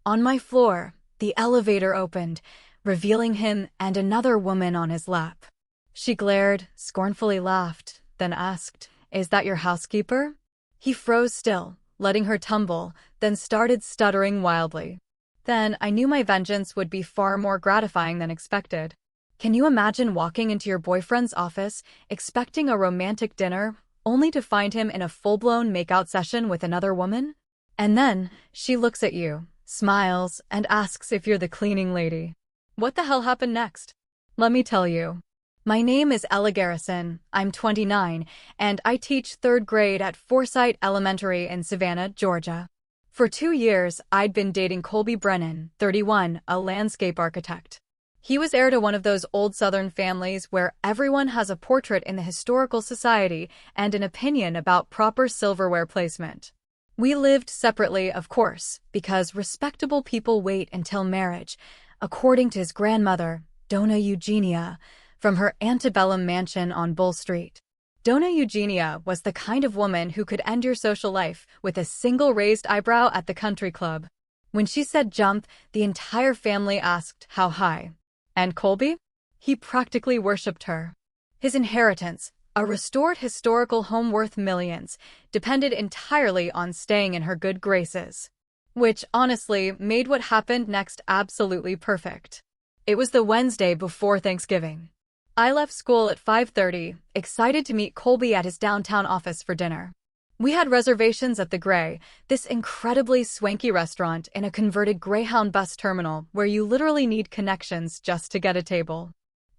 On my floor, the elevator opened, revealing him and another woman on his lap. She glared, scornfully laughed, then asked, "Is that your housekeeper?" He froze still, letting her tumble, then started stuttering wildly. Then I knew my vengeance would be far more gratifying than expected. Can you imagine walking into your boyfriend's office, expecting a romantic dinner, only to find him in a full-blown makeout session with another woman? And then, she looks at you, smiles, and asks if you're the cleaning lady. What the hell happened next? Let me tell you. My name is Ella Garrison, I'm 29, and I teach 3rd grade at Forsyth Elementary in Savannah, Georgia. For 2 years, I'd been dating Colby Brennan, 31, a landscape architect. He was heir to one of those old Southern families where everyone has a portrait in the historical society and an opinion about proper silverware placement. We lived separately, of course, because respectable people wait until marriage, according to his grandmother, Donna Eugenia, from her antebellum mansion on Bull Street. Donna Eugenia was the kind of woman who could end your social life with a single raised eyebrow at the country club. When she said jump, the entire family asked how high. And Colby? He practically worshipped her. His inheritance, a restored historical home worth millions, depended entirely on staying in her good graces. Which, honestly, made what happened next absolutely perfect. It was the Wednesday before Thanksgiving. I left school at 5:30, excited to meet Colby at his downtown office for dinner. We had reservations at the Grey, this incredibly swanky restaurant in a converted Greyhound bus terminal where you literally need connections just to get a table.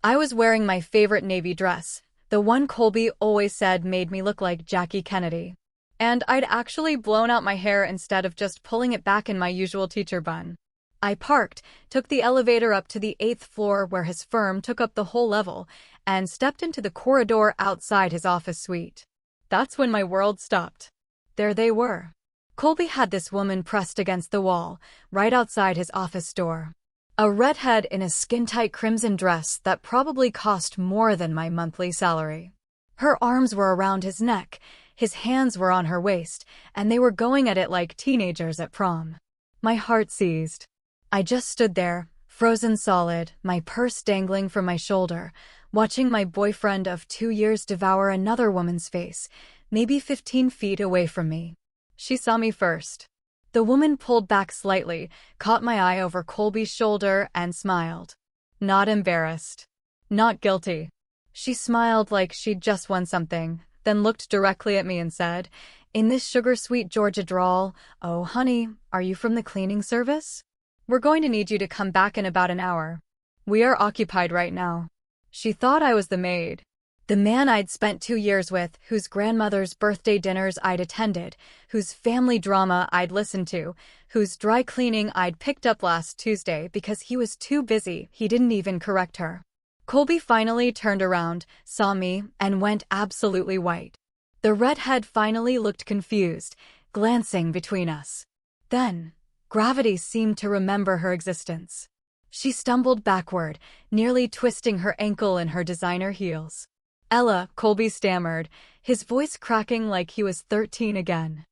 I was wearing my favorite navy dress, the one Colby always said made me look like Jackie Kennedy. And I'd actually blown out my hair instead of just pulling it back in my usual teacher bun. I parked, took the elevator up to the 8th floor where his firm took up the whole level, and stepped into the corridor outside his office suite. That's when my world stopped. There they were. Colby had this woman pressed against the wall, right outside his office door. A redhead in a skin-tight crimson dress that probably cost more than my monthly salary. Her arms were around his neck, his hands were on her waist, and they were going at it like teenagers at prom. My heart seized. I just stood there, frozen solid, my purse dangling from my shoulder, watching my boyfriend of 2 years devour another woman's face, maybe 15 feet away from me. She saw me first. The woman pulled back slightly, caught my eye over Colby's shoulder, and smiled. Not embarrassed. Not guilty. She smiled like she'd just won something, then looked directly at me and said, in this sugar-sweet Georgia drawl, "Oh, honey, are you from the cleaning service? We're going to need you to come back in about an hour. We are occupied right now." She thought I was the maid. The man I'd spent 2 years with, whose grandmother's birthday dinners I'd attended, whose family drama I'd listened to, whose dry cleaning I'd picked up last Tuesday because he was too busy, he didn't even correct her. Colby finally turned around, saw me, and went absolutely white. The redhead finally looked confused, glancing between us. Then, gravity seemed to remember her existence. She stumbled backward, nearly twisting her ankle in her designer heels. "Ella," Colby stammered, his voice cracking like he was 13 again.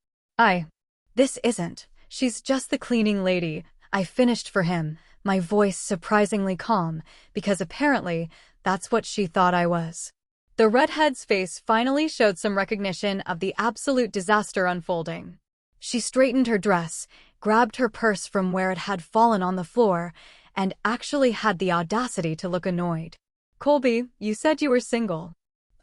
This isn't. She's just the cleaning lady," I finished for him, my voice surprisingly calm, because apparently that's what she thought I was. The redhead's face finally showed some recognition of the absolute disaster unfolding. She straightened her dress, grabbed her purse from where it had fallen on the floor, and actually had the audacity to look annoyed. "Colby, you said you were single.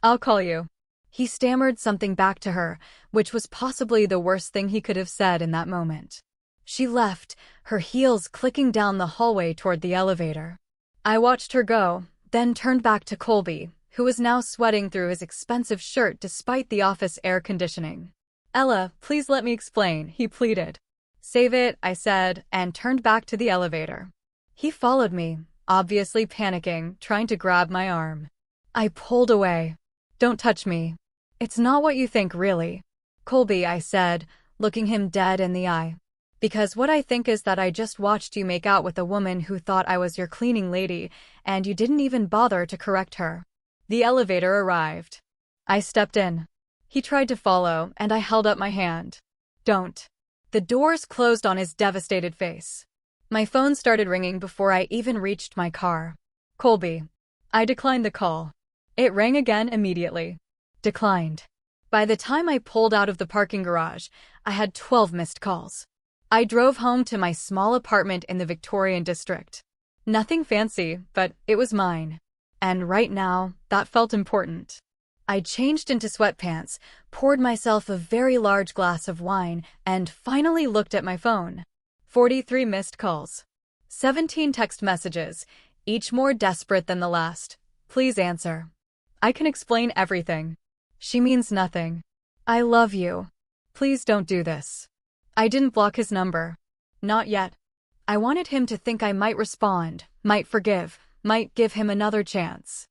I'll call you." He stammered something back to her, which was possibly the worst thing he could have said in that moment. She left, her heels clicking down the hallway toward the elevator. I watched her go, then turned back to Colby, who was now sweating through his expensive shirt despite the office air conditioning. "Ella, please let me explain," he pleaded. "Save it," I said, and turned back to the elevator. He followed me, obviously panicking, trying to grab my arm. I pulled away. "Don't touch me. It's not what you think, really. Colby," I said, looking him dead in the eye. "Because what I think is that I just watched you make out with a woman who thought I was your cleaning lady, and you didn't even bother to correct her." The elevator arrived. I stepped in. He tried to follow, and I held up my hand. "Don't." The doors closed on his devastated face. My phone started ringing before I even reached my car. Colby. I declined the call. It rang again immediately. Declined. By the time I pulled out of the parking garage, I had 12 missed calls. I drove home to my small apartment in the Victorian district. Nothing fancy, but it was mine. And right now, that felt important. I changed into sweatpants, poured myself a very large glass of wine, and finally looked at my phone. 43 missed calls. 17 text messages, each more desperate than the last. Please answer. I can explain everything. She means nothing. I love you. Please don't do this. I didn't block his number. Not yet. I wanted him to think I might respond, might forgive, might give him another chance.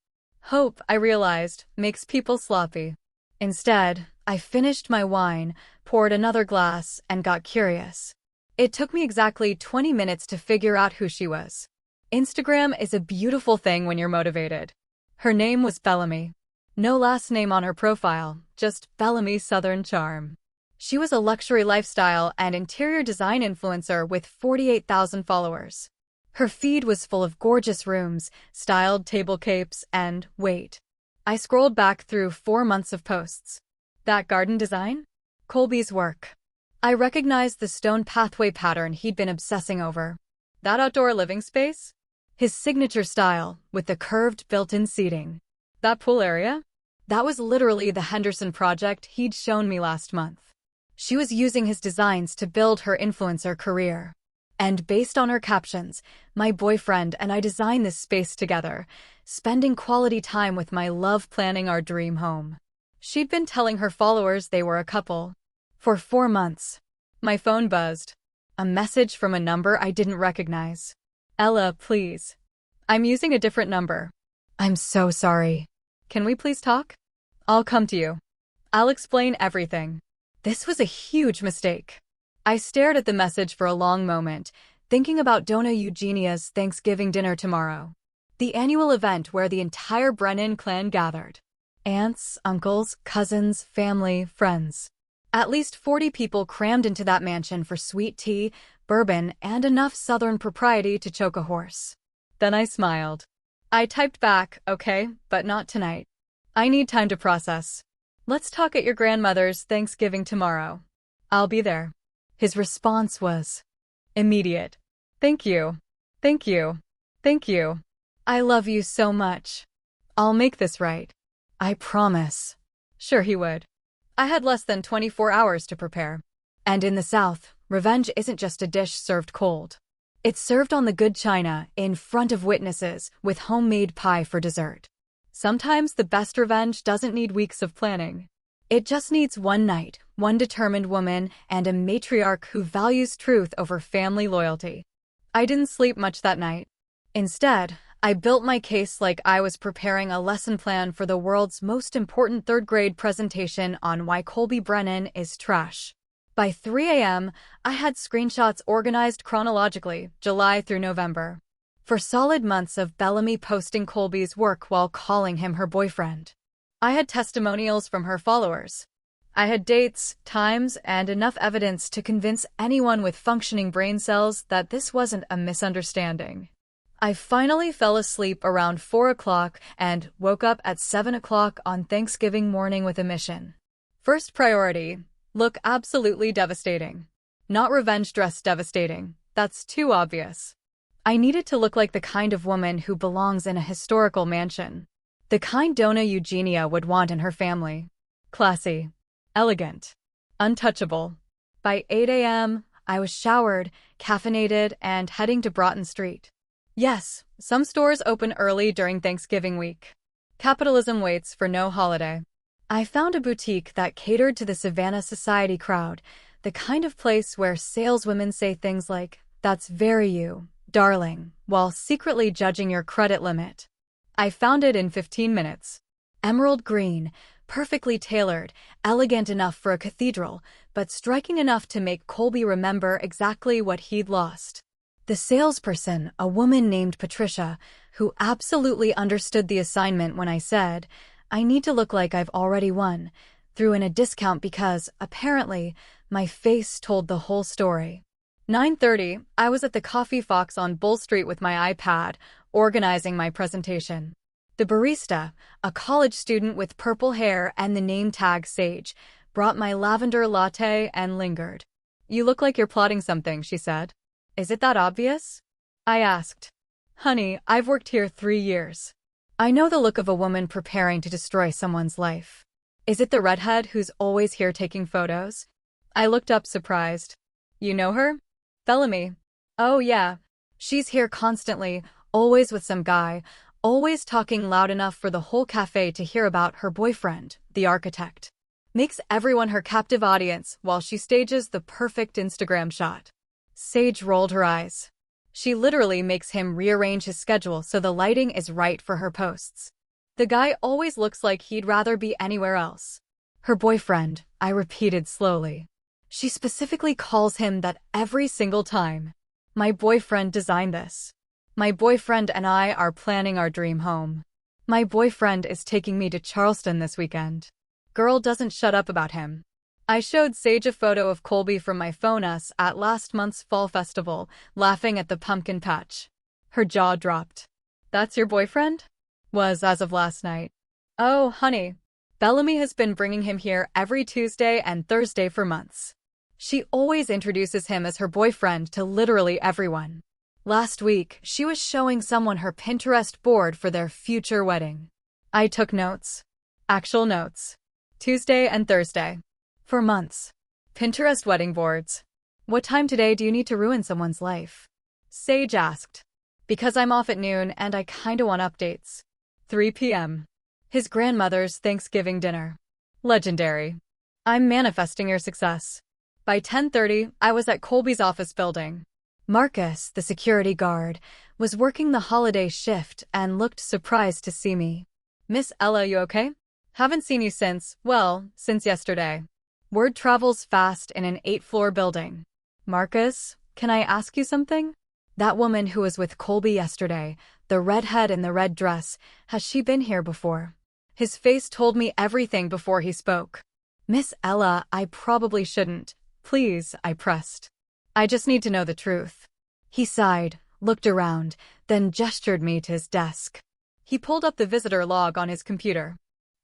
Hope, I realized, makes people sloppy. Instead, I finished my wine, poured another glass, and got curious. It took me exactly 20 minutes to figure out who she was. Instagram is a beautiful thing when you're motivated. Her name was Bellamy. No last name on her profile, just Bellamy Southern Charm. She was a luxury lifestyle and interior design influencer with 48,000 followers. Her feed was full of gorgeous rooms, styled table capes, and, wait. I scrolled back through 4 months of posts. That garden design? Colby's work. I recognized the stone pathway pattern he'd been obsessing over. That outdoor living space? His signature style, with the curved built-in seating. That pool area? That was literally the Henderson project he'd shown me last month. She was using his designs to build her influencer career. And based on her captions, my boyfriend and I designed this space together, spending quality time with my love planning our dream home. She'd been telling her followers they were a couple. For 4 months. My phone buzzed. A message from a number I didn't recognize. Ella, please. I'm using a different number. I'm so sorry. Can we please talk? I'll come to you. I'll explain everything. This was a huge mistake. I stared at the message for a long moment, thinking about Dona Eugenia's Thanksgiving dinner tomorrow. The annual event where the entire Brennan clan gathered. Aunts, uncles, cousins, family, friends. At least 40 people crammed into that mansion for sweet tea, bourbon, and enough Southern propriety to choke a horse. Then I smiled. I typed back, okay, but not tonight. I need time to process. Let's talk at your grandmother's Thanksgiving tomorrow. I'll be there. His response was immediate. Thank you. Thank you. Thank you. I love you so much. I'll make this right. I promise. Sure he would. I had less than 24 hours to prepare. And in the South, revenge isn't just a dish served cold. It's served on the good china, in front of witnesses, with homemade pie for dessert. Sometimes the best revenge doesn't need weeks of planning. It just needs one night, one determined woman, and a matriarch who values truth over family loyalty. I didn't sleep much that night. Instead, I built my case like I was preparing a lesson plan for the world's most important third-grade presentation on why Colby Brennan is trash. By 3 a.m., I had screenshots organized chronologically, July through November. For solid months of Bellamy posting Colby's work while calling him her boyfriend. I had testimonials from her followers. I had dates, times, and enough evidence to convince anyone with functioning brain cells that this wasn't a misunderstanding. I finally fell asleep around 4 o'clock and woke up at 7 o'clock on Thanksgiving morning with a mission. First priority, look absolutely devastating. Not revenge dress devastating, that's too obvious. I needed to look like the kind of woman who belongs in a historical mansion. The kind Dona Eugenia would want in her family. Classy. Elegant. Untouchable. By 8 a.m., I was showered, caffeinated, and heading to Broughton Street. Yes, some stores open early during Thanksgiving week. Capitalism waits for no holiday. I found a boutique that catered to the Savannah Society crowd, the kind of place where saleswomen say things like, "That's very you, darling," while secretly judging your credit limit. I found it in 15 minutes. Emerald green, perfectly tailored, elegant enough for a cathedral, but striking enough to make Colby remember exactly what he'd lost. The salesperson, a woman named Patricia, who absolutely understood the assignment when I said, "I need to look like I've already won," threw in a discount because, apparently, my face told the whole story. 9:30, I was at the Coffee Fox on Bull Street with my iPad, organizing my presentation. The barista, a college student with purple hair and the name tag Sage, brought my lavender latte and lingered. "You look like you're plotting something," she said. "Is it that obvious?" I asked. "Honey, I've worked here 3 years. I know the look of a woman preparing to destroy someone's life. Is it the redhead who's always here taking photos?" I looked up surprised. "You know her?" "Bellamy." "Oh yeah. She's here constantly, always with some guy, always talking loud enough for the whole cafe to hear about her boyfriend, the architect. Makes everyone her captive audience while she stages the perfect Instagram shot." Sage rolled her eyes. "She literally makes him rearrange his schedule so the lighting is right for her posts. The guy always looks like he'd rather be anywhere else." "Her boyfriend," I repeated slowly. "She specifically calls him that every single time. My boyfriend designed this. My boyfriend and I are planning our dream home. My boyfriend is taking me to Charleston this weekend." Girl doesn't shut up about him. I showed Sage a photo of Colby from my phone us at last month's fall festival, laughing at the pumpkin patch. Her jaw dropped. "That's your boyfriend?" "Was as of last night." "Oh, honey. Bellamy has been bringing him here every Tuesday and Thursday for months. She always introduces him as her boyfriend to literally everyone. Last week, she was showing someone her Pinterest board for their future wedding." I took notes. Actual notes. Tuesday and Thursday. For months. Pinterest wedding boards. "What time today do you need to ruin someone's life?" Sage asked. "Because I'm off at noon and I kinda want updates." 3 p.m. His grandmother's Thanksgiving dinner. Legendary. "I'm manifesting your success." By 10:30, I was at Colby's office building. Marcus, the security guard, was working the holiday shift and looked surprised to see me. "Miss Ella, you okay? Haven't seen you since yesterday." Word travels fast in an 8-floor building. "Marcus, can I ask you something? That woman who was with Colby yesterday, the redhead in the red dress, has she been here before?" His face told me everything before he spoke. "Miss Ella, I probably shouldn't. Please," I pressed. "I just need to know the truth." He sighed, looked around, then gestured me to his desk. He pulled up the visitor log on his computer.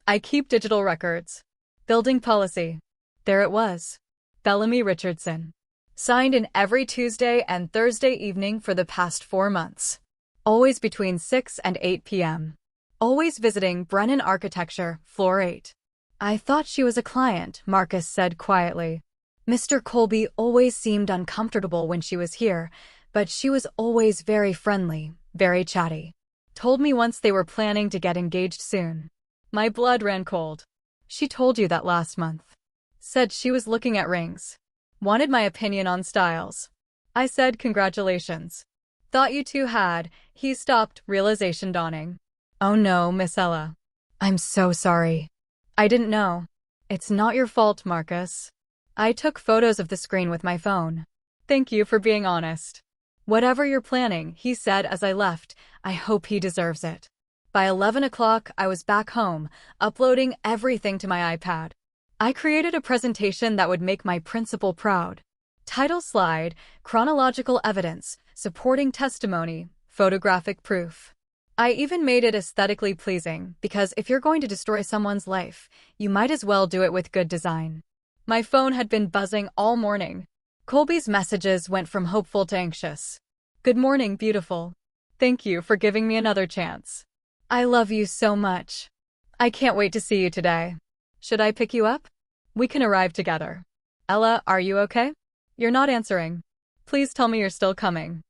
"I keep digital records. Building policy." There it was. Bellamy Richardson. Signed in every Tuesday and Thursday evening for the past 4 months. Always between 6 and 8 p.m. Always visiting Brennan Architecture, floor 8. "I thought she was a client," Marcus said quietly. "Mr. Colby always seemed uncomfortable when she was here, but she was always very friendly, very chatty. Told me once they were planning to get engaged soon." My blood ran cold. "She told you that last month." Said she was looking at rings. Wanted my opinion on styles. I said congratulations. "Thought you two had." He stopped, realization dawning. "Oh no, Miss Ella. I'm so sorry. I didn't know." "It's not your fault, Marcus." I took photos of the screen with my phone. "Thank you for being honest." "Whatever you're planning," he said as I left, "I hope he deserves it." By 11 o'clock, I was back home, uploading everything to my iPad. I created a presentation that would make my principal proud. Title slide, chronological evidence, supporting testimony, photographic proof. I even made it aesthetically pleasing, because if you're going to destroy someone's life, you might as well do it with good design. My phone had been buzzing all morning. Colby's messages went from hopeful to anxious. "Good morning, beautiful. Thank you for giving me another chance. I love you so much. I can't wait to see you today. Should I pick you up? We can arrive together. Ella, are you okay? You're not answering. Please tell me you're still coming.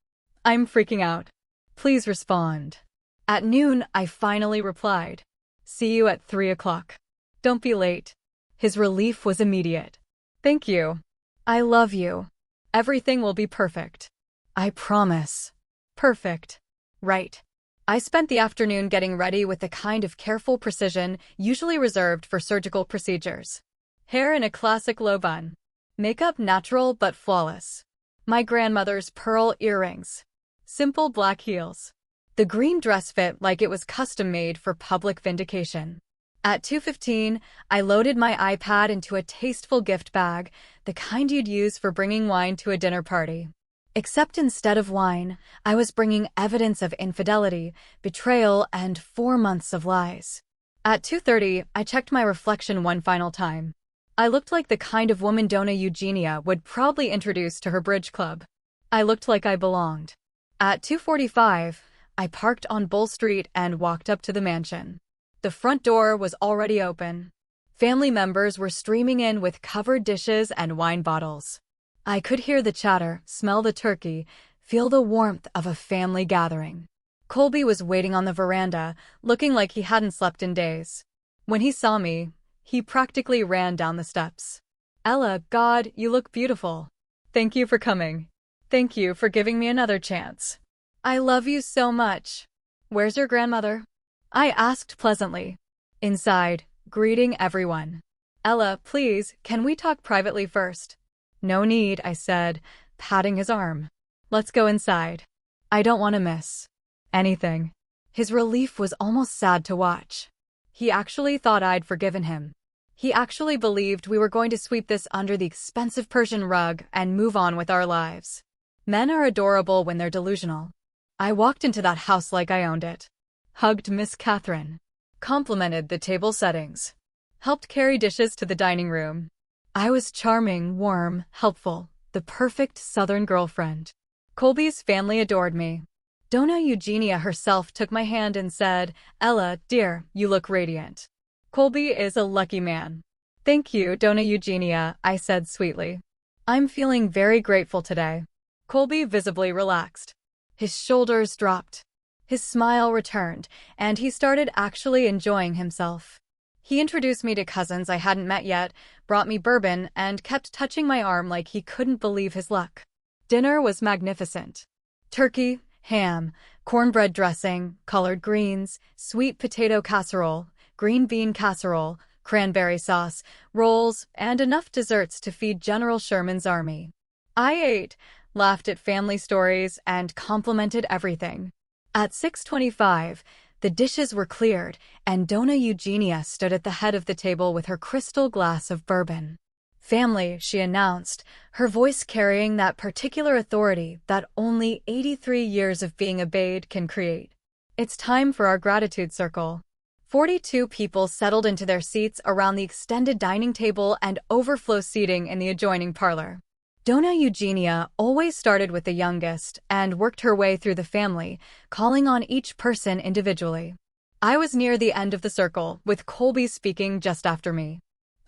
I'm freaking out. Please respond." At noon, I finally replied. "See you at 3 o'clock. Don't be late." His relief was immediate. "Thank you. I love you. Everything will be perfect. I promise." Perfect. Right. I spent the afternoon getting ready with the kind of careful precision usually reserved for surgical procedures. Hair in a classic low bun. Makeup natural but flawless. My grandmother's pearl earrings. Simple black heels. The green dress fit like it was custom-made for public vindication. At 2:15, I loaded my iPad into a tasteful gift bag, the kind you'd use for bringing wine to a dinner party. Except instead of wine, I was bringing evidence of infidelity, betrayal, and 4 months of lies. At 2:30, I checked my reflection one final time. I looked like the kind of woman Donna Eugenia would proudly introduce to her bridge club. I looked like I belonged. At 2:45, I parked on Bull Street and walked up to the mansion. The front door was already open. Family members were streaming in with covered dishes and wine bottles. I could hear the chatter, smell the turkey, feel the warmth of a family gathering. Colby was waiting on the veranda, looking like he hadn't slept in days. When he saw me, he practically ran down the steps. "Ella, God, you look beautiful. Thank you for coming. Thank you for giving me another chance. I love you so much. Where's your grandmother?" I asked pleasantly. Inside, greeting everyone. "Ella, please, can we talk privately first?" "No need," I said, patting his arm. "Let's go inside. I don't want to miss anything." His relief was almost sad to watch. He actually thought I'd forgiven him. He actually believed we were going to sweep this under the expensive Persian rug and move on with our lives. Men are adorable when they're delusional. I walked into that house like I owned it. Hugged Miss Catherine. Complimented the table settings. Helped carry dishes to the dining room. I was charming, warm, helpful, the perfect Southern girlfriend. Colby's family adored me. Donna Eugenia herself took my hand and said, "Ella, dear, you look radiant." Colby is a lucky man. "Thank you, Donna Eugenia," I said sweetly. "I'm feeling very grateful today." Colby visibly relaxed. His shoulders dropped. His smile returned, and he started actually enjoying himself. He introduced me to cousins I hadn't met yet, brought me bourbon, and kept touching my arm like he couldn't believe his luck. Dinner was magnificent. Turkey, ham, cornbread dressing, collard greens, sweet potato casserole, green bean casserole, cranberry sauce, rolls, and enough desserts to feed General Sherman's army. I ate, laughed at family stories, and complimented everything. At 6:25, the dishes were cleared, and Donna Eugenia stood at the head of the table with her crystal glass of bourbon. "Family," she announced, her voice carrying that particular authority that only 83 years of being obeyed can create. "It's time for our gratitude circle." 42 people settled into their seats around the extended dining table and overflow seating in the adjoining parlor. Donna Eugenia always started with the youngest and worked her way through the family, calling on each person individually. I was near the end of the circle, with Colby speaking just after me.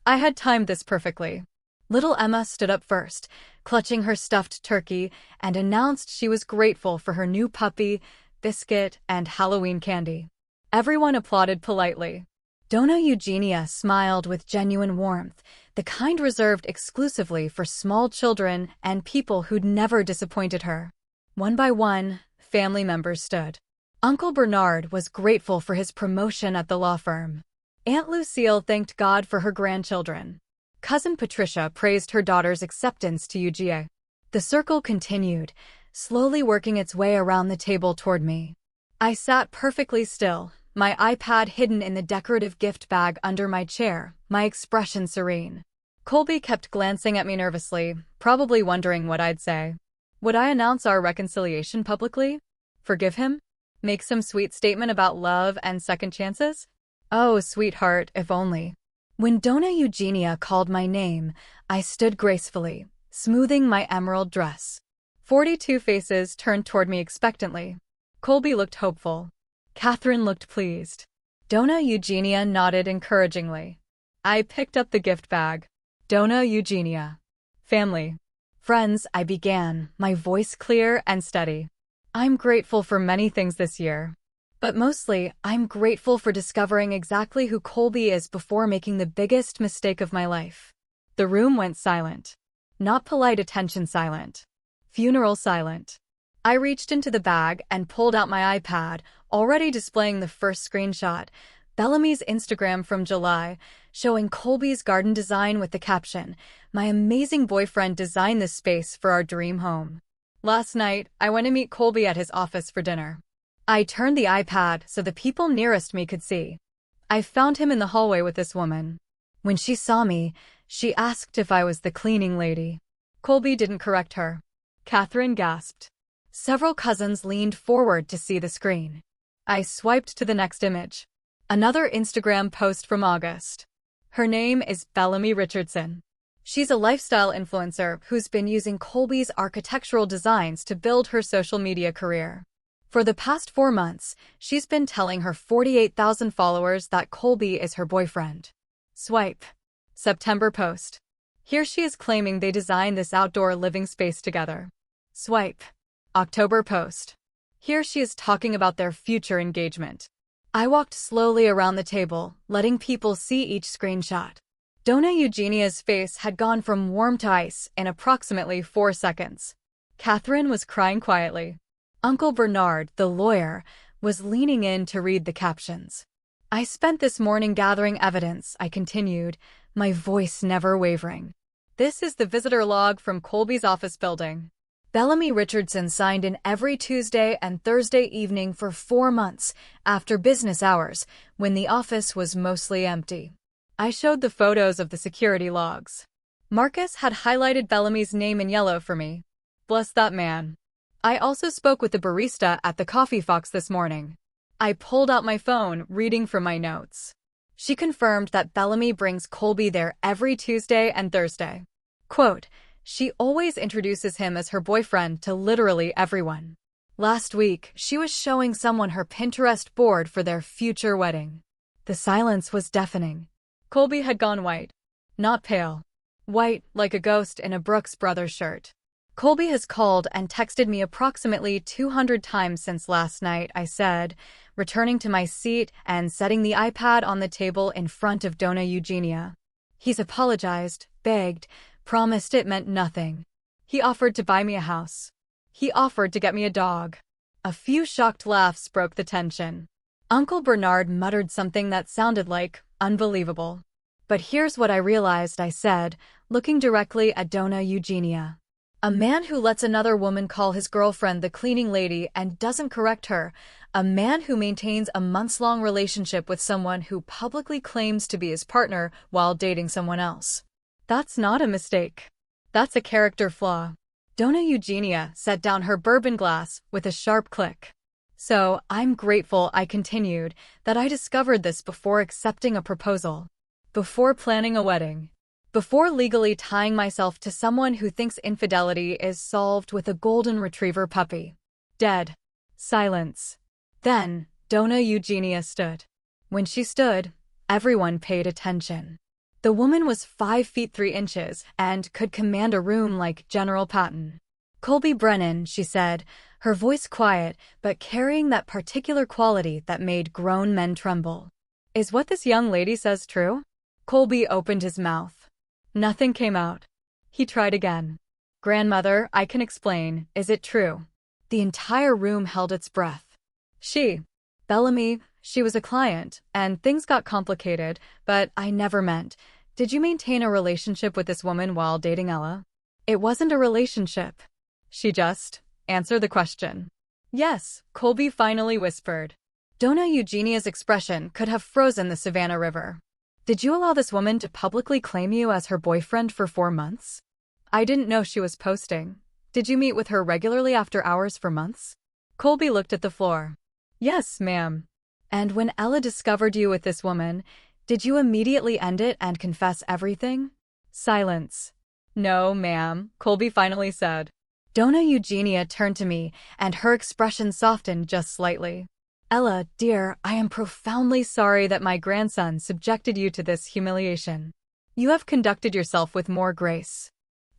I had timed this perfectly. Little Emma stood up first, clutching her stuffed turkey, and announced she was grateful for her new puppy, biscuit, and Halloween candy. Everyone applauded politely. Donna Eugenia smiled with genuine warmth, the kind reserved exclusively for small children and people who'd never disappointed her. One by one, family members stood. Uncle Bernard was grateful for his promotion at the law firm. Aunt Lucille thanked God for her grandchildren. Cousin Patricia praised her daughter's acceptance to UGA. The circle continued, slowly working its way around the table toward me. I sat perfectly still, my iPad hidden in the decorative gift bag under my chair, my expression serene. Colby kept glancing at me nervously, probably wondering what I'd say. Would I announce our reconciliation publicly? Forgive him? Make some sweet statement about love and second chances? Oh, sweetheart, if only. When Donna Eugenia called my name, I stood gracefully, smoothing my emerald dress. 42 faces turned toward me expectantly. Colby looked hopeful. Catherine looked pleased. Donna Eugenia nodded encouragingly. I picked up the gift bag. Donna Eugenia. Family. Friends, I began, my voice clear and steady. I'm grateful for many things this year. But mostly, I'm grateful for discovering exactly who Colby is before making the biggest mistake of my life. The room went silent. Not polite attention silent. Funeral silent. I reached into the bag and pulled out my iPad, already displaying the first screenshot, Bellamy's Instagram from July, showing Colby's garden design with the caption, "My amazing boyfriend designed this space for our dream home." Last night, I went to meet Colby at his office for dinner. I turned the iPad so the people nearest me could see. I found him in the hallway with this woman. When she saw me, she asked if I was the cleaning lady. Colby didn't correct her. Catherine gasped. Several cousins leaned forward to see the screen. I swiped to the next image. Another Instagram post from August. Her name is Bellamy Richardson. She's a lifestyle influencer who's been using Colby's architectural designs to build her social media career. For the past 4 months, she's been telling her 48,000 followers that Colby is her boyfriend. Swipe. September post. Here she is claiming they designed this outdoor living space together. Swipe. October post. Here she is talking about their future engagement. I walked slowly around the table, letting people see each screenshot. Donna Eugenia's face had gone from warm to ice in approximately 4 seconds. Catherine was crying quietly. Uncle Bernard, the lawyer, was leaning in to read the captions. I spent this morning gathering evidence, I continued, my voice never wavering. This is the visitor log from Colby's office building. Bellamy Richardson signed in every Tuesday and Thursday evening for 4 months after business hours, when the office was mostly empty. I showed the photos of the security logs. Marcus had highlighted Bellamy's name in yellow for me. Bless that man. I also spoke with the barista at the Coffee Fox this morning. I pulled out my phone, reading from my notes. She confirmed that Bellamy brings Colby there every Tuesday and Thursday. Quote, she always introduces him as her boyfriend to literally everyone. Last week, she was showing someone her Pinterest board for their future wedding. The silence was deafening. Colby had gone white. Not pale. White, like a ghost in a Brooks Brothers shirt. Colby has called and texted me approximately 200 times since last night, I said, returning to my seat and setting the iPad on the table in front of Donna Eugenia. He's apologized, begged, promised it meant nothing. He offered to buy me a house. He offered to get me a dog. A few shocked laughs broke the tension. Uncle Bernard muttered something that sounded like, unbelievable. But here's what I realized, I said, looking directly at Donna Eugenia. A man who lets another woman call his girlfriend the cleaning lady and doesn't correct her. A man who maintains a months-long relationship with someone who publicly claims to be his partner while dating someone else. That's not a mistake. That's a character flaw. Donna Eugenia set down her bourbon glass with a sharp click. So, I'm grateful, I continued, that I discovered this before accepting a proposal. Before planning a wedding. Before legally tying myself to someone who thinks infidelity is solved with a golden retriever puppy. Dead. Silence. Then, Donna Eugenia stood. When she stood, everyone paid attention. The woman was 5 feet 3 inches and could command a room like General Patton. Colby Brennan, she said, her voice quiet but carrying that particular quality that made grown men tremble. Is what this young lady says true? Colby opened his mouth. Nothing came out. He tried again. Grandmother, I can explain, is it true? The entire room held its breath. Bellamy, she was a client, and things got complicated, but I never meant. Did you maintain a relationship with this woman while dating Ella? It wasn't a relationship. She just answered the question. Yes, Colby finally whispered. Donna Eugenia's expression could have frozen the Savannah River. Did you allow this woman to publicly claim you as her boyfriend for 4 months? I didn't know she was posting. Did you meet with her regularly after hours for months? Colby looked at the floor. Yes, ma'am. And when Ella discovered you with this woman, did you immediately end it and confess everything? Silence. No, ma'am, Colby finally said. Donna Eugenia turned to me, and her expression softened just slightly. Ella, dear, I am profoundly sorry that my grandson subjected you to this humiliation. You have conducted yourself with more grace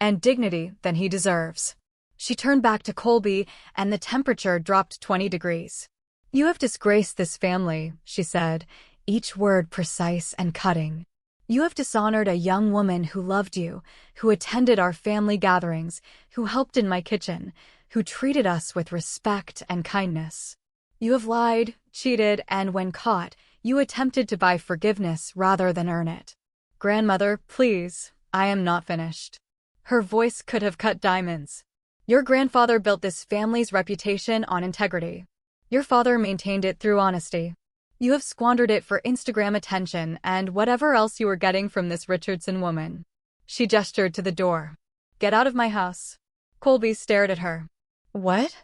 and dignity than he deserves. She turned back to Colby, and the temperature dropped 20 degrees. You have disgraced this family, she said, each word precise and cutting. You have dishonored a young woman who loved you, who attended our family gatherings, who helped in my kitchen, who treated us with respect and kindness. You have lied, cheated, and when caught, you attempted to buy forgiveness rather than earn it. Grandmother, please, I am not finished. Her voice could have cut diamonds. Your grandfather built this family's reputation on integrity. Your father maintained it through honesty. You have squandered it for Instagram attention and whatever else you were getting from this Richardson woman. She gestured to the door. Get out of my house. Colby stared at her. What?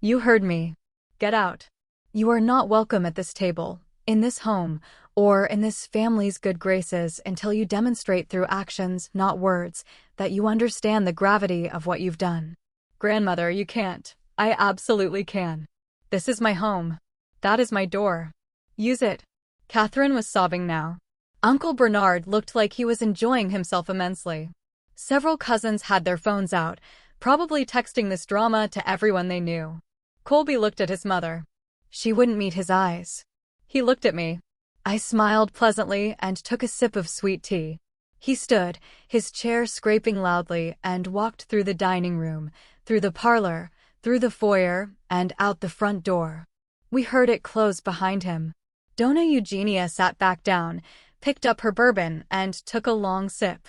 You heard me. Get out. You are not welcome at this table, in this home, or in this family's good graces until you demonstrate through actions, not words, that you understand the gravity of what you've done. Grandmother, you can't. I absolutely can. This is my home. That is my door. Use it. Catherine was sobbing now. Uncle Bernard looked like he was enjoying himself immensely. Several cousins had their phones out, probably texting this drama to everyone they knew. Colby looked at his mother. She wouldn't meet his eyes. He looked at me. I smiled pleasantly and took a sip of sweet tea. He stood, his chair scraping loudly, and walked through the dining room, through the parlor, through the foyer, and out the front door. We heard it close behind him. Donna Eugenia sat back down, picked up her bourbon, and took a long sip.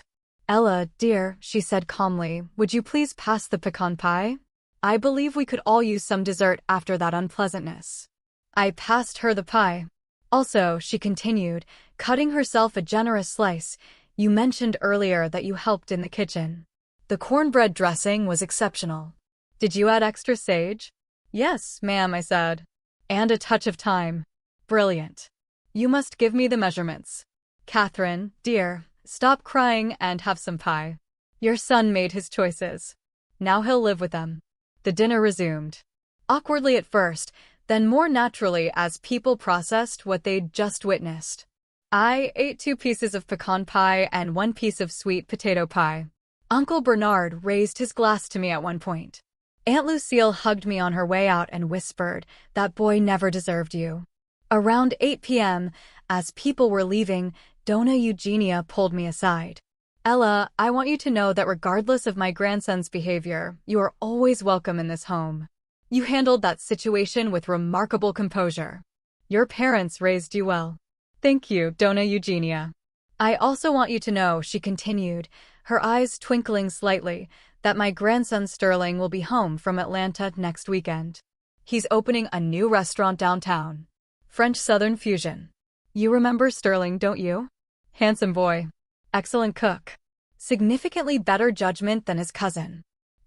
Ella, dear, she said calmly, would you please pass the pecan pie? I believe we could all use some dessert after that unpleasantness. I passed her the pie. Also, she continued, cutting herself a generous slice, you mentioned earlier that you helped in the kitchen. The cornbread dressing was exceptional. Did you add extra sage? Yes, ma'am, I said. And a touch of thyme. Brilliant. You must give me the measurements. Catherine, dear, stop crying and have some pie. Your son made his choices. Now he'll live with them. The dinner resumed. Awkwardly at first, then more naturally as people processed what they'd just witnessed. I ate 2 pieces of pecan pie and 1 piece of sweet potato pie. Uncle Bernard raised his glass to me at one point. Aunt Lucille hugged me on her way out and whispered, that boy never deserved you. Around 8 p.m., as people were leaving, Donna Eugenia pulled me aside. Ella, I want you to know that regardless of my grandson's behavior, you are always welcome in this home. You handled that situation with remarkable composure. Your parents raised you well. Thank you, Donna Eugenia. I also want you to know, she continued, her eyes twinkling slightly, that my grandson Sterling will be home from Atlanta next weekend. He's opening a new restaurant downtown. French Southern Fusion. You remember Sterling, don't you? Handsome boy. Excellent cook. Significantly better judgment than his cousin.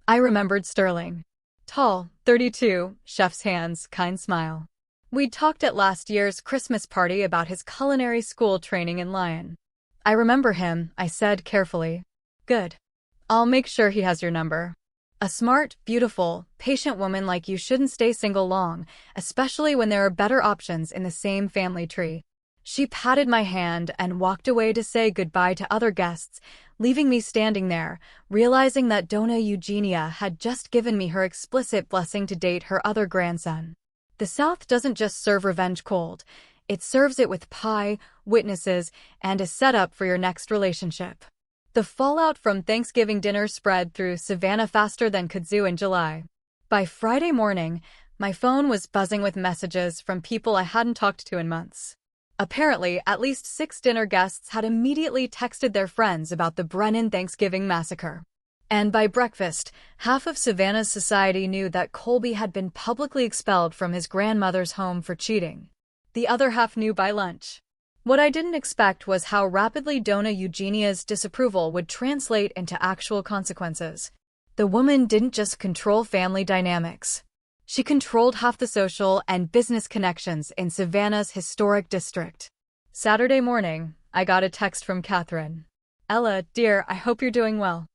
I remembered Sterling. Tall, 32, chef's hands, kind smile. We'd talked at last year's Christmas party about his culinary school training in Lyon. I remember him, I said carefully. Good. I'll make sure he has your number. A smart, beautiful, patient woman like you shouldn't stay single long, especially when there are better options in the same family tree. She patted my hand and walked away to say goodbye to other guests, leaving me standing there, realizing that Donna Eugenia had just given me her explicit blessing to date her other grandson. The South doesn't just serve revenge cold, it serves it with pie, witnesses, and a setup for your next relationship. The fallout from Thanksgiving dinner spread through Savannah faster than kudzu in July. By Friday morning, my phone was buzzing with messages from people I hadn't talked to in months. Apparently, at least 6 dinner guests had immediately texted their friends about the Brennan Thanksgiving massacre. And by breakfast, half of Savannah's society knew that Colby had been publicly expelled from his grandmother's home for cheating. The other half knew by lunch. What I didn't expect was how rapidly Donna Eugenia's disapproval would translate into actual consequences. The woman didn't just control family dynamics. She controlled half the social and business connections in Savannah's historic district. Saturday morning, I got a text from Catherine. Ella, dear, I hope you're doing well.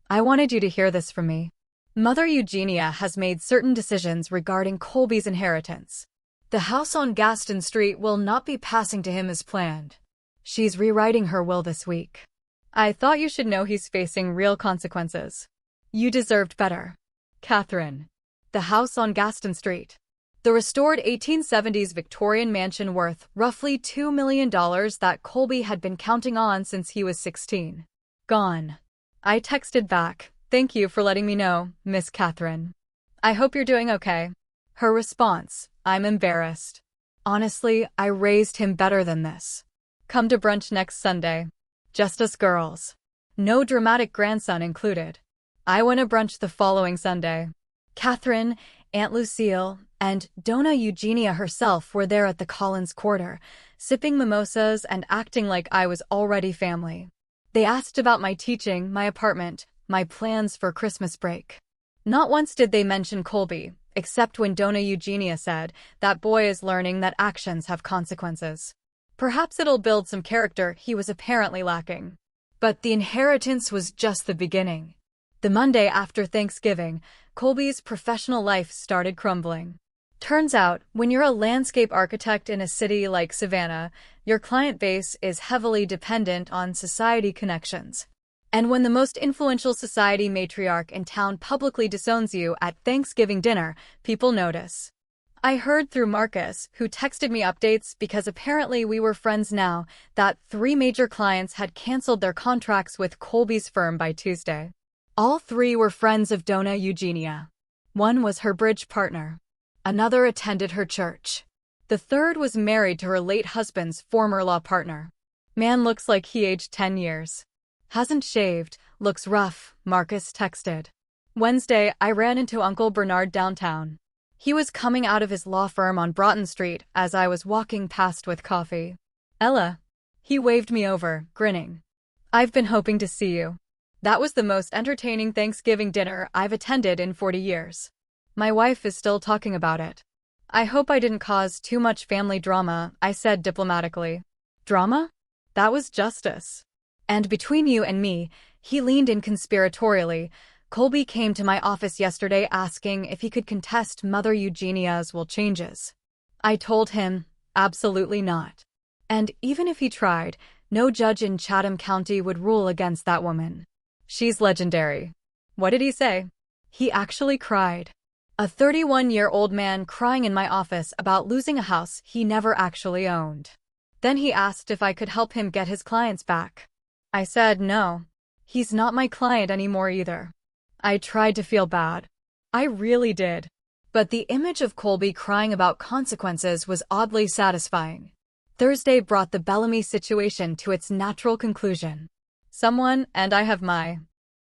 I wanted you to hear this from me. Mother Eugenia has made certain decisions regarding Colby's inheritance. The house on Gaston Street will not be passing to him as planned. She's rewriting her will this week. I thought you should know he's facing real consequences. You deserved better. Catherine. The house on Gaston Street. The restored 1870s Victorian mansion worth roughly $2 million that Colby had been counting on since he was 16. Gone. I texted back, thank you for letting me know, Miss Catherine. I hope you're doing okay. Her response, I'm embarrassed. Honestly, I raised him better than this. Come to brunch next Sunday. Just us girls. No dramatic grandson included. I went to brunch the following Sunday. Catherine, Aunt Lucille, and Donna Eugenia herself were there at the Collins Quarter, sipping mimosas and acting like I was already family. They asked about my teaching, my apartment, my plans for Christmas break. Not once did they mention Colby, except when Donna Eugenia said, "That boy is learning that actions have consequences." Perhaps it'll build some character he was apparently lacking. But the inheritance was just the beginning. The Monday after Thanksgiving, Colby's professional life started crumbling. Turns out, when you're a landscape architect in a city like Savannah, your client base is heavily dependent on society connections. And when the most influential society matriarch in town publicly disowns you at Thanksgiving dinner, people notice. I heard through Marcus, who texted me updates because apparently we were friends now, that 3 major clients had canceled their contracts with Colby's firm by Tuesday. All 3 were friends of Donna Eugenia. One was her bridge partner. Another attended her church. The third was married to her late husband's former law partner. Man looks like he aged 10 years. Hasn't shaved, looks rough, Marcus texted. Wednesday, I ran into Uncle Bernard downtown. He was coming out of his law firm on Broughton Street as I was walking past with coffee. "Ella." He waved me over, grinning. "I've been hoping to see you." That was the most entertaining Thanksgiving dinner I've attended in 40 years. My wife is still talking about it. "I hope I didn't cause too much family drama," I said diplomatically. "Drama? That was justice. And between you and me," he leaned in conspiratorially, "Colby came to my office yesterday asking if he could contest Mother Eugenia's will changes." I told him, absolutely not. And even if he tried, no judge in Chatham County would rule against that woman. She's legendary. What did he say? He actually cried. A 31-year-old man crying in my office about losing a house he never actually owned. Then he asked if I could help him get his clients back. I said no. He's not my client anymore either. I tried to feel bad. I really did. But the image of Colby crying about consequences was oddly satisfying. Thursday brought the Bellamy situation to its natural conclusion. Someone, and I have my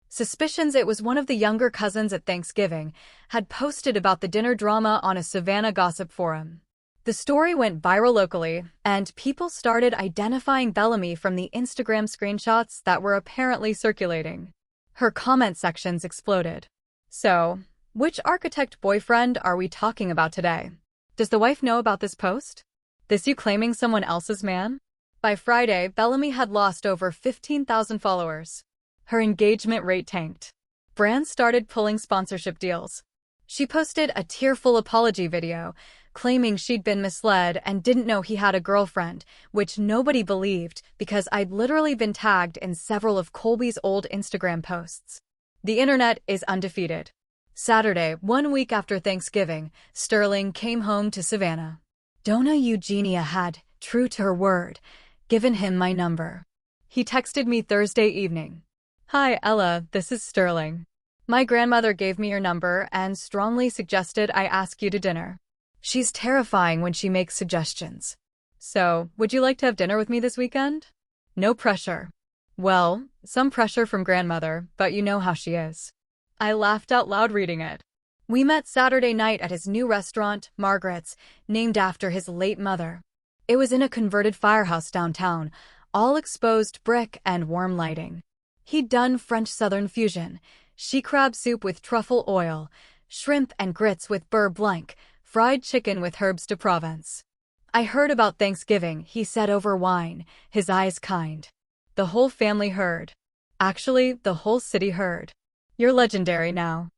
suspicions it was one of the younger cousins at Thanksgiving, had posted about the dinner drama on a Savannah gossip forum. The story went viral locally, and people started identifying Bellamy from the Instagram screenshots that were apparently circulating. Her comment sections exploded. So, which architect boyfriend are we talking about today? Does the wife know about this post? This you claiming someone else's man? By Friday, Bellamy had lost over 15,000 followers. Her engagement rate tanked. Brands started pulling sponsorship deals. She posted a tearful apology video, claiming she'd been misled and didn't know he had a girlfriend, which nobody believed because I'd literally been tagged in several of Colby's old Instagram posts. The internet is undefeated. Saturday, 1 week after Thanksgiving, Sterling came home to Savannah. Donna Eugenia had, true to her word, given him my number. He texted me Thursday evening. "Hi, Ella, this is Sterling. My grandmother gave me your number and strongly suggested I ask you to dinner. She's terrifying when she makes suggestions. So, would you like to have dinner with me this weekend? No pressure." Well, some pressure from grandmother, but you know how she is. I laughed out loud reading it. We met Saturday night at his new restaurant, Margaret's, named after his late mother. It was in a converted firehouse downtown, all exposed brick and warm lighting. He'd done French Southern fusion, she crab soup with truffle oil, shrimp and grits with beurre blanc, fried chicken with herbes de Provence. "I heard about Thanksgiving," he said over wine, his eyes kind. The whole family heard. Actually, the whole city heard. "You're legendary now."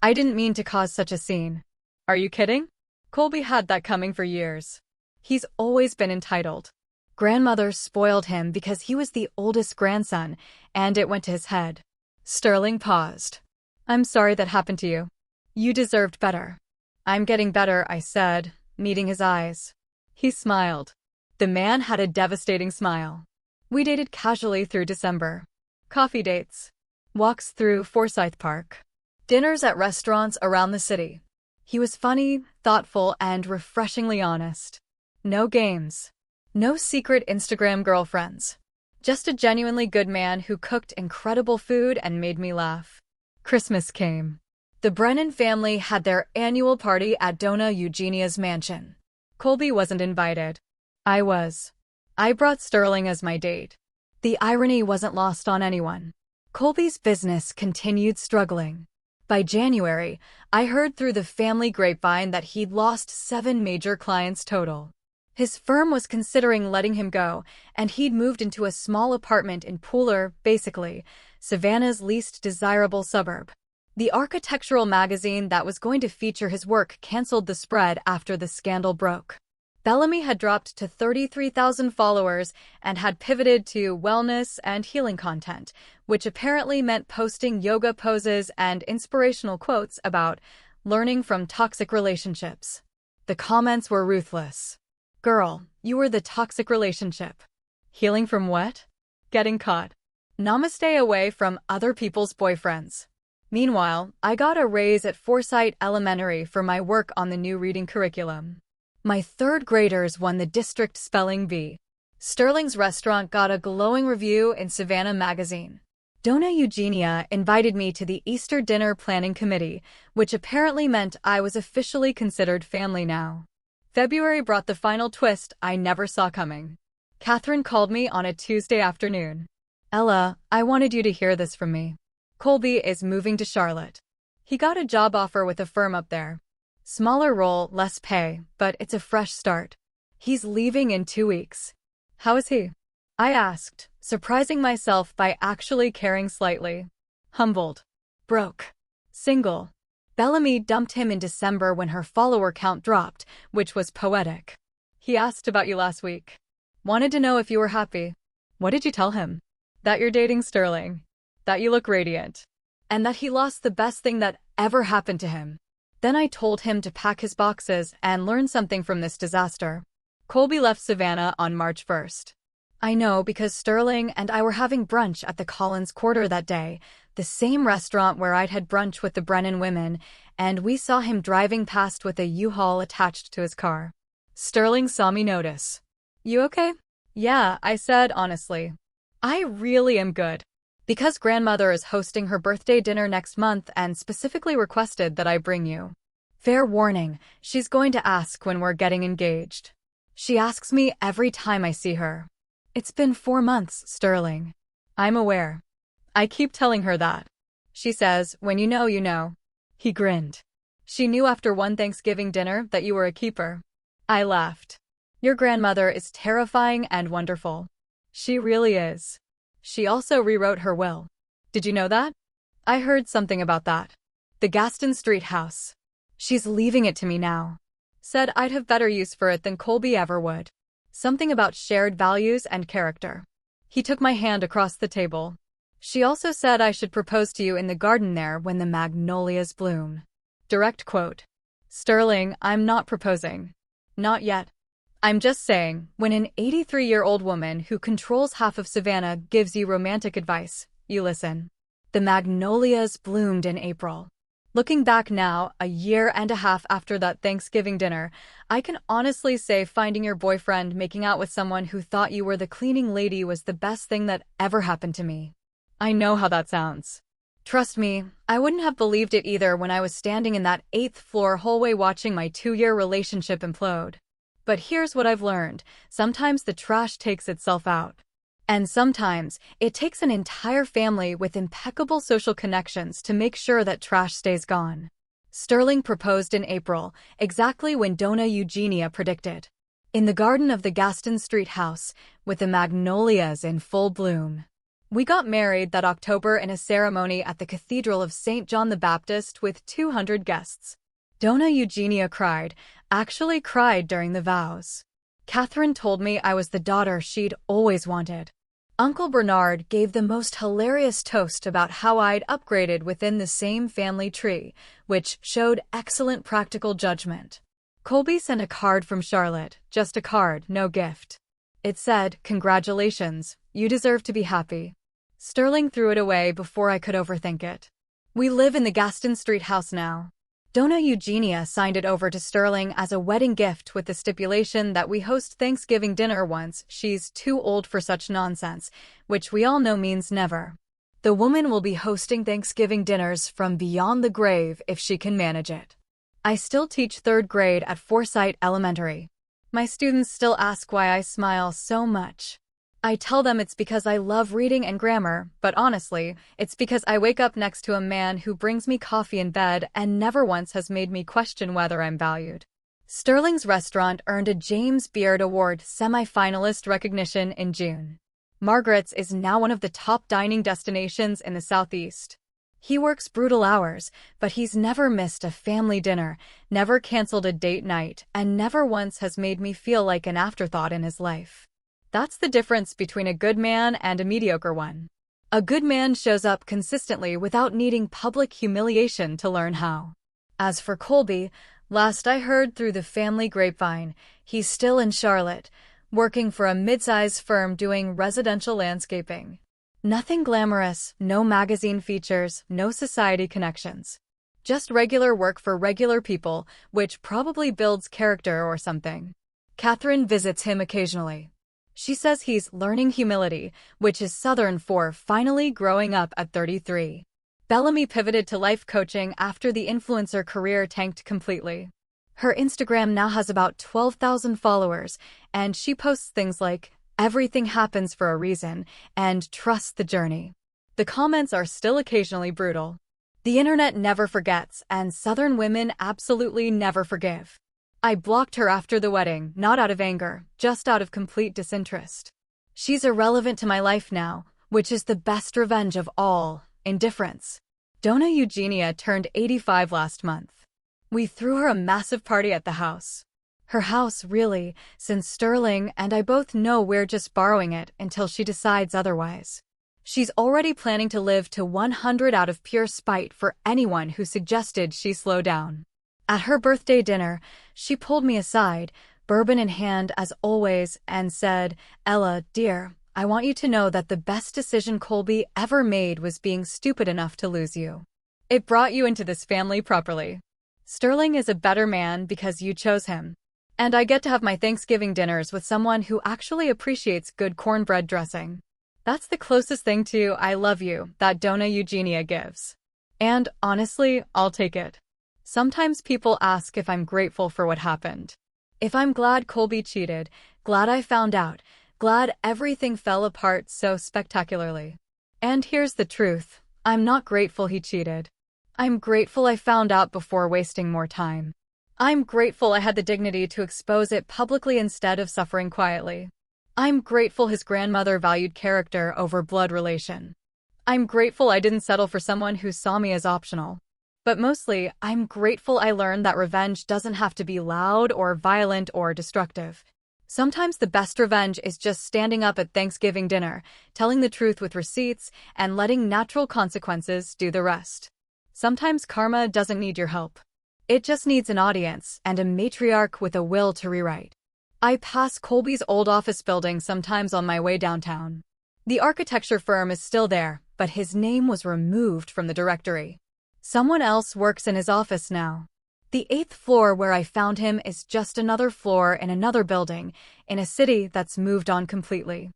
I didn't mean to cause such a scene. Are you kidding? Colby had that coming for years. He's always been entitled. Grandmother spoiled him because he was the oldest grandson, and it went to his head. Sterling paused. "I'm sorry that happened to you. You deserved better." "I'm getting better," I said, meeting his eyes. He smiled. The man had a devastating smile. We dated casually through December. Coffee dates. Walks through Forsyth Park. Dinners at restaurants around the city. He was funny, thoughtful, and refreshingly honest. No games. No secret Instagram girlfriends. Just a genuinely good man who cooked incredible food and made me laugh. Christmas came. The Brennan family had their annual party at Donna Eugenia's mansion. Colby wasn't invited. I was. I brought Sterling as my date. The irony wasn't lost on anyone. Colby's business continued struggling. By January, I heard through the family grapevine that he'd lost 7 major clients total. His firm was considering letting him go, and he'd moved into a small apartment in Pooler, basically, Savannah's least desirable suburb. The architectural magazine that was going to feature his work canceled the spread after the scandal broke. Bellamy had dropped to 33,000 followers and had pivoted to wellness and healing content, which apparently meant posting yoga poses and inspirational quotes about learning from toxic relationships. The comments were ruthless. Girl, you were the toxic relationship. Healing from what? Getting caught. Namaste away from other people's boyfriends. Meanwhile, I got a raise at Forsyth Elementary for my work on the new reading curriculum. My 3rd graders won the district spelling bee. Sterling's restaurant got a glowing review in Savannah magazine. Donna Eugenia invited me to the Easter dinner planning committee, which apparently meant I was officially considered family now. February brought the final twist I never saw coming. Catherine called me on a Tuesday afternoon. Ella, I wanted you to hear this from me. Colby is moving to Charlotte. He got a job offer with a firm up there. Smaller role, less pay, but it's a fresh start. He's leaving in 2 weeks. How is he? I asked, surprising myself by actually caring slightly. Humbled. Broke. Single. Bellamy dumped him in December when her follower count dropped, which was poetic. He asked about you last week. Wanted to know if you were happy. What did you tell him? That you're dating Sterling. That you look radiant. And that he lost the best thing that ever happened to him. Then I told him to pack his boxes and learn something from this disaster. Colby left Savannah on March 1st. I know because Sterling and I were having brunch at the Collins Quarter that day, the same restaurant where I'd had brunch with the Brennan women, and we saw him driving past with a U-Haul attached to his car. Sterling saw me notice. You okay? Yeah, I said honestly. I really am good. Because grandmother is hosting her birthday dinner next month and specifically requested that I bring you. Fair warning, she's going to ask when we're getting engaged. She asks me every time I see her. It's been 4 months, Sterling. I'm aware. I keep telling her that. She says, when you know, you know. He grinned. She knew after one Thanksgiving dinner that you were a keeper. I laughed. Your grandmother is terrifying and wonderful. She really is. She also rewrote her will. Did you know that? I heard something about that. The Gaston Street house. She's leaving it to me now. Said I'd have better use for it than Colby ever would. Something about shared values and character. He took my hand across the table. She also said I should propose to you in the garden there when the magnolias bloom. Direct quote. Sterling, I'm not proposing. Not yet. I'm just saying, when an 83-year-old woman who controls half of Savannah gives you romantic advice, you listen. The magnolias bloomed in April. Looking back now, a year and a half after that Thanksgiving dinner, I can honestly say finding your boyfriend making out with someone who thought you were the cleaning lady was the best thing that ever happened to me. I know how that sounds. Trust me, I wouldn't have believed it either when I was standing in that 8th floor hallway watching my 2-year relationship implode. But here's what I've learned. Sometimes the trash takes itself out. And sometimes, it takes an entire family with impeccable social connections to make sure that trash stays gone. Sterling proposed in April, exactly when Donna Eugenia predicted. In the garden of the Gaston Street house, with the magnolias in full bloom. We got married that October in a ceremony at the Cathedral of St. John the Baptist with 200 guests. Donna Eugenia cried, actually cried during the vows. Catherine told me I was the daughter she'd always wanted. Uncle Bernard gave the most hilarious toast about how I'd upgraded within the same family tree, which showed excellent practical judgment. Colby sent a card from Charlotte, just a card, no gift. It said, congratulations, you deserve to be happy. Sterling threw it away before I could overthink it. We live in the Gaston Street house now. Donna Eugenia signed it over to Sterling as a wedding gift with the stipulation that we host Thanksgiving dinner once she's too old for such nonsense, which we all know means never. The woman will be hosting Thanksgiving dinners from beyond the grave if she can manage it. I still teach 3rd grade at Forsyth Elementary. My students still ask why I smile so much. I tell them it's because I love reading and grammar, but honestly, it's because I wake up next to a man who brings me coffee in bed and never once has made me question whether I'm valued. Sterling's restaurant earned a James Beard Award semi-finalist recognition in June. Margaret's is now one of the top dining destinations in the Southeast. He works brutal hours, but he's never missed a family dinner, never canceled a date night, and never once has made me feel like an afterthought in his life. That's the difference between a good man and a mediocre one. A good man shows up consistently without needing public humiliation to learn how. As for Colby, last I heard through the family grapevine, he's still in Charlotte, working for a mid-size firm doing residential landscaping. Nothing glamorous, no magazine features, no society connections. Just regular work for regular people, which probably builds character or something. Catherine visits him occasionally. She says he's learning humility, which is Southern for finally growing up at 33. Bellamy pivoted to life coaching after the influencer career tanked completely. Her Instagram now has about 12,000 followers, and she posts things like, "Everything happens for a reason," and "Trust the journey." The comments are still occasionally brutal. The internet never forgets, and Southern women absolutely never forgive. I blocked her after the wedding, not out of anger, just out of complete disinterest. She's irrelevant to my life now, which is the best revenge of all, indifference. Donna Eugenia turned 85 last month. We threw her a massive party at the house. Her house, really, since Sterling and I both know we're just borrowing it until she decides otherwise. She's already planning to live to 100 out of pure spite for anyone who suggested she slow down. At her birthday dinner, she pulled me aside, bourbon in hand as always, and said, "Ella, dear, I want you to know that the best decision Colby ever made was being stupid enough to lose you. It brought you into this family properly. Sterling is a better man because you chose him. And I get to have my Thanksgiving dinners with someone who actually appreciates good cornbread dressing. That's the closest thing to 'I love you' that Donna Eugenia gives. And honestly, I'll take it. Sometimes people ask if I'm grateful for what happened. If I'm glad Colby cheated, glad I found out, glad everything fell apart so spectacularly. And here's the truth, I'm not grateful he cheated. I'm grateful I found out before wasting more time. I'm grateful I had the dignity to expose it publicly instead of suffering quietly. I'm grateful his grandmother valued character over blood relation. I'm grateful I didn't settle for someone who saw me as optional. But mostly, I'm grateful I learned that revenge doesn't have to be loud or violent or destructive. Sometimes the best revenge is just standing up at Thanksgiving dinner, telling the truth with receipts, and letting natural consequences do the rest. Sometimes karma doesn't need your help. It just needs an audience and a matriarch with a will to rewrite. I pass Colby's old office building sometimes on my way downtown. The architecture firm is still there, but his name was removed from the directory. Someone else works in his office now. The 8th floor where I found him is just another floor in another building, in a city that's moved on completely.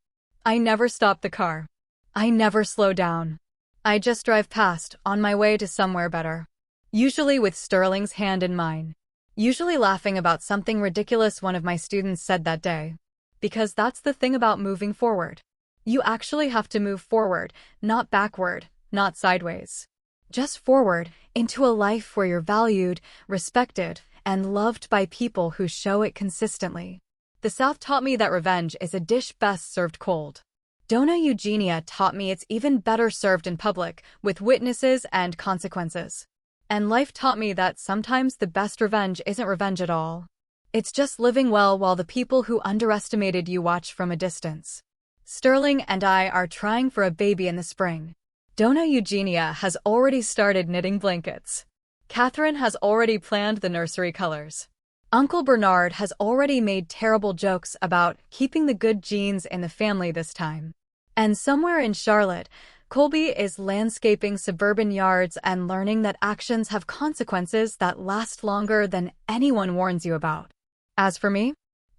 I never stop the car. I never slow down. I just drive past, on my way to somewhere better. Usually with Sterling's hand in mine. Usually laughing about something ridiculous one of my students said that day. Because that's the thing about moving forward. You actually have to move forward, not backward, not sideways. Just forward, into a life where you're valued, respected, and loved by people who show it consistently. The South taught me that revenge is a dish best served cold. Donna Eugenia taught me it's even better served in public, with witnesses and consequences. And life taught me that sometimes the best revenge isn't revenge at all. It's just living well while the people who underestimated you watch from a distance. Sterling and I are trying for a baby in the spring. Donna Eugenia has already started knitting blankets. Catherine has already planned the nursery colors. Uncle Bernard has already made terrible jokes about keeping the good genes in the family this time. And somewhere in Charlotte, Colby is landscaping suburban yards and learning that actions have consequences that last longer than anyone warns you about. As for me,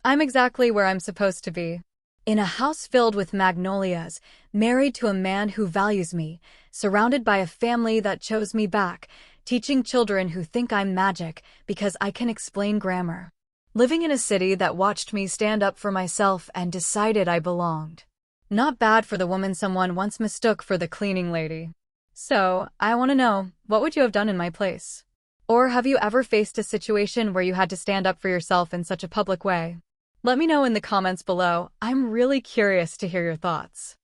I'm exactly where I'm supposed to be. In a house filled with magnolias, married to a man who values me, surrounded by a family that chose me back, teaching children who think I'm magic because I can explain grammar. Living in a city that watched me stand up for myself and decided I belonged. Not bad for the woman someone once mistook for the cleaning lady. So, I want to know, what would you have done in my place? Or have you ever faced a situation where you had to stand up for yourself in such a public way? Let me know in the comments below. I'm really curious to hear your thoughts.